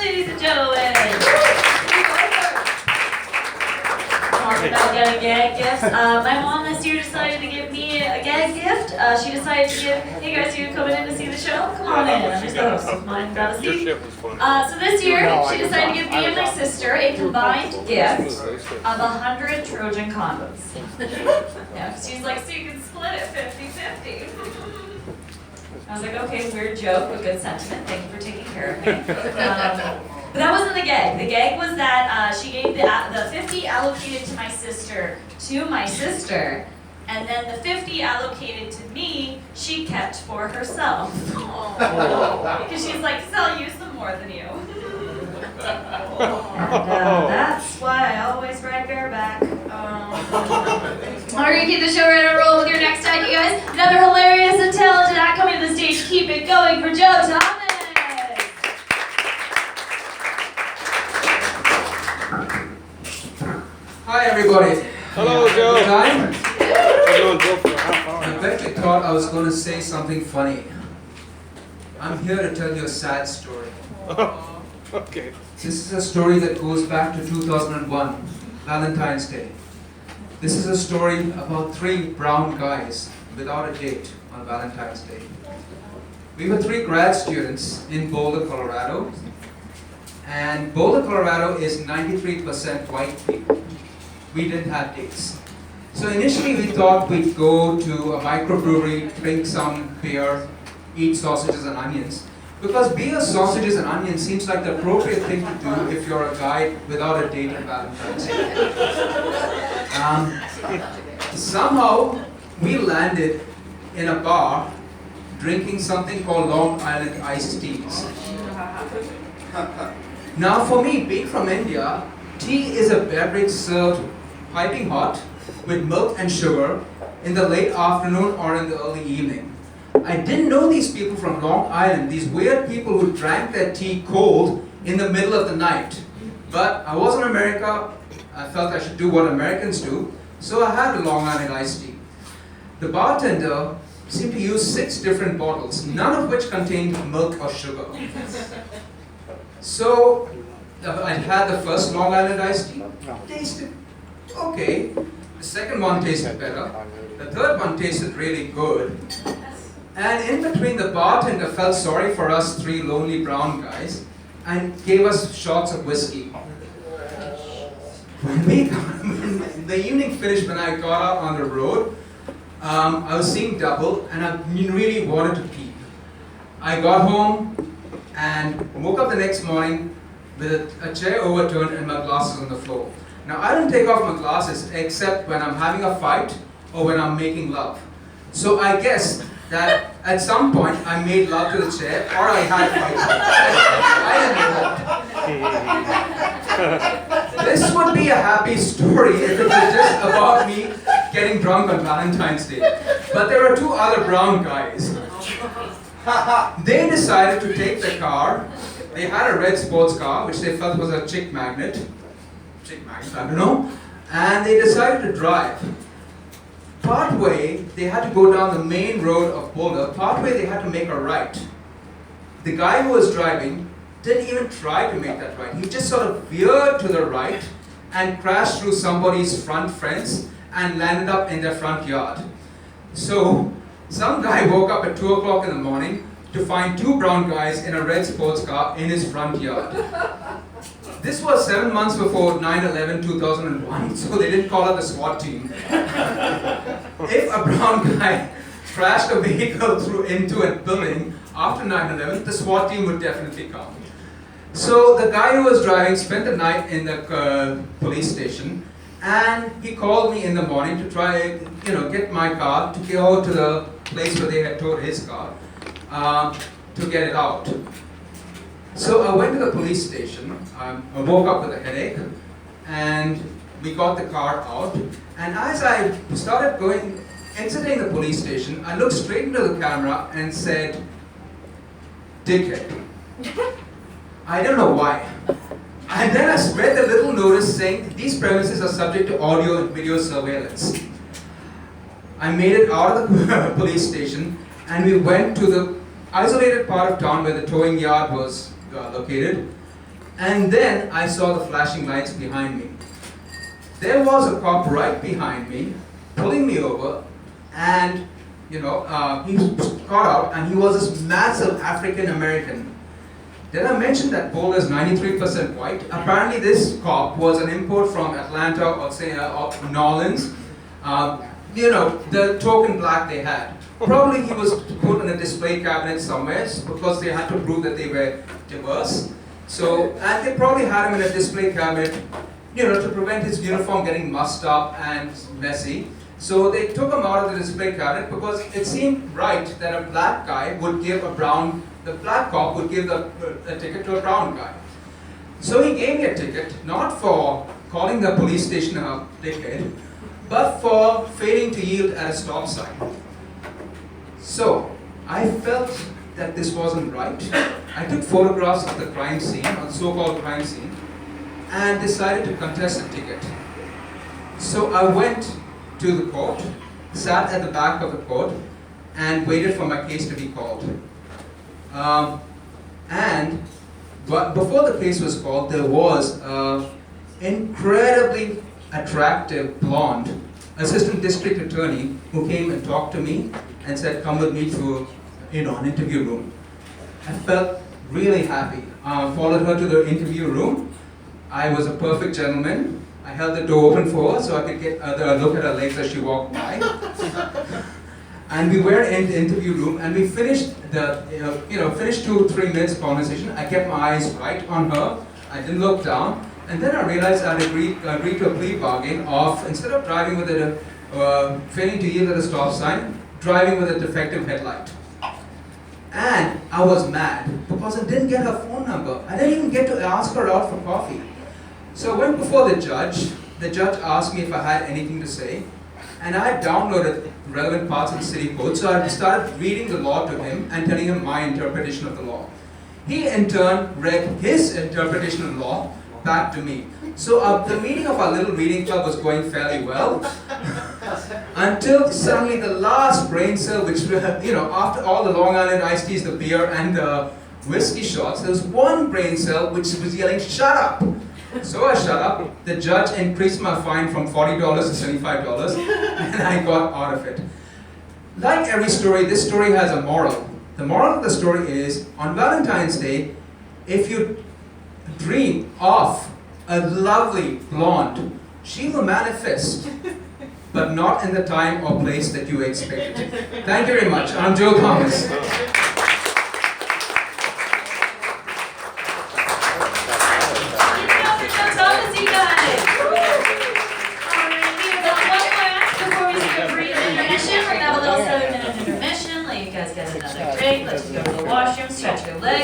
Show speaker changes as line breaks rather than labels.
ladies and gentlemen. Talking about getting gag gifts. My mom this year decided to give me a gag gift. She decided to give, hey guys, you coming in to see the show? Come on in. I'm just the host of mine. Got a seat. So this year, she decided to give me and my sister a combined gift of 100 Trojan condoms. Yeah, she's like, so you can split it 50-50. I was like, okay, weird joke, but good sentiment. Thank you for taking care of me. But that wasn't the gag. The gag was that she gave the 50 allocated to my sister, and then the 50 allocated to me, she kept for herself. Because she's like, I'll use them more than you. And that's why I always ride bareback. We're going to keep the show ready to roll with your next act, you guys. Another hilarious and talented act coming to the stage. Keep it going for Joe Thomas.
Hi everybody.
Hello, Joe.
Good time?
I've known Joe for a half hour.
I bet you thought I was going to say something funny. I'm here to tell you a sad story.
Okay.
This is a story that goes back to 2001, Valentine's Day. This is a story about 3 brown guys without a date on Valentine's Day. We were 3 grad students in Boulder, Colorado. And Boulder, Colorado is 93% white people. We didn't have dates. So initially we thought we'd go to a microbrewery, drink some beer, eat sausages and onions. Because beer, sausages and onions seems like the appropriate thing to do if you're a guy without a date on Valentine's Day. Somehow we landed in a bar drinking something called Long Island iced teas. Now for me, being from India, tea is a beverage served piping hot with milk and sugar in the late afternoon or in the early evening. I didn't know these people from Long Island, these weird people who drank their tea cold in the middle of the night. But I was in America, I felt I should do what Americans do, so I had a Long Island iced tea. The bartender seemed to use 6 different bottles, none of which contained milk or sugar. So I had the first Long Island iced tea, tasted okay. The second one tasted better. The third one tasted really good. And in between, the bartender felt sorry for us 3 lonely brown guys and gave us shots of whiskey. When the evening finished, when I got out on the road, I was seeing double and I really wanted to pee. I got home and woke up the next morning with a chair overturned and my glasses on the floor. Now I don't take off my glasses except when I'm having a fight or when I'm making love. So I guess that at some point I made love to the chair or I had fight. I didn't know. This would be a happy story if it was just about me getting drunk on Valentine's Day. But there were 2 other brown guys. They decided to take the car. They had a red sports car, which they felt was a chick magnet, I don't know, and they decided to drive. Partway, they had to go down the main road of Boulder. Partway, they had to make a right. The guy who was driving didn't even try to make that right. He just sort of veered to the right and crashed through somebody's front fence and landed up in their front yard. So, some guy woke up at 2 o'clock in the morning to find 2 brown guys in a red sports car in his front yard. This was 7 months before 9/11/2001, so they didn't call it the SWAT team. If a brown guy crashed a vehicle into a building after 9/11, the SWAT team would definitely come. So the guy who was driving spent the night in the police station, and he called me in the morning to try, get my car to go to the place where they had towed his car to get it out. So I went to the police station. I woke up with a headache, and we got the car out. And as I started exiting the police station, I looked straight into the camera and said, "Dickhead." I don't know why. And then I read the little notice saying, "These premises are subject to audio and video surveillance." I made it out of the police station, and we went to the isolated part of town where the towing yard was located. And then I saw the flashing lights behind me. There was a cop right behind me, pulling me over, and he got out, and he was this massive African American. Did I mention that Bull is 93% white? Apparently this cop was an import from Atlanta or say New Orleans. The token black they had. Probably he was put in a display cabinet somewhere because they had to prove that they were diverse. So, and they probably had him in a display cabinet, to prevent his uniform getting mussed up and messy. So they took him out of the display cabinet because it seemed right that a black guy would give the black cop would give a ticket to a brown guy. So he gave me a ticket, not for calling the police station a dickhead, but for failing to yield at a stop sign. So I felt that this wasn't right. I took photographs of the crime scene, or the so-called crime scene, and decided to contest the ticket. So I went to the court, sat at the back of the court, and waited for my case to be called. But before the case was called, there was an incredibly attractive blonde assistant district attorney who came and talked to me and said, "Come with me to an interview room." I felt really happy. Followed her to the interview room. I was a perfect gentleman. I held the door open for her so I could get a look at her legs as she walked by. And we were in the interview room, and we finished finished 2-3 minutes of conversation. I kept my eyes right on her. I didn't look down, and then I realized I'd agreed to a plea bargain of, instead of driving with failing to yield at a stop sign, driving with a defective headlight. And I was mad because I didn't get her phone number. I didn't even get to ask her out for coffee. So I went before the judge. The judge asked me if I had anything to say, and I had downloaded relevant parts of the city code, so I started reading the law to him and telling him my interpretation of the law. He in turn read his interpretation of the law back to me. So the meeting of our little reading club was going fairly well, until suddenly the last brain cell, which after all the Long Island iced teas, the beer and the whiskey shots, there was one brain cell which was yelling, "Shut up!" So I shut up. The judge increased my fine from $40 to $75, and I got out of it. Like every story, this story has a moral. The moral of the story is, on Valentine's Day, if you dream of a lovely blonde, she will manifest, but not in the time or place that you expect. Thank you very much. I'm Joe Thomas.
We're gonna have a little 7-minute intermission. Let you guys get another drink. Let's just go to the washroom, stretch your legs.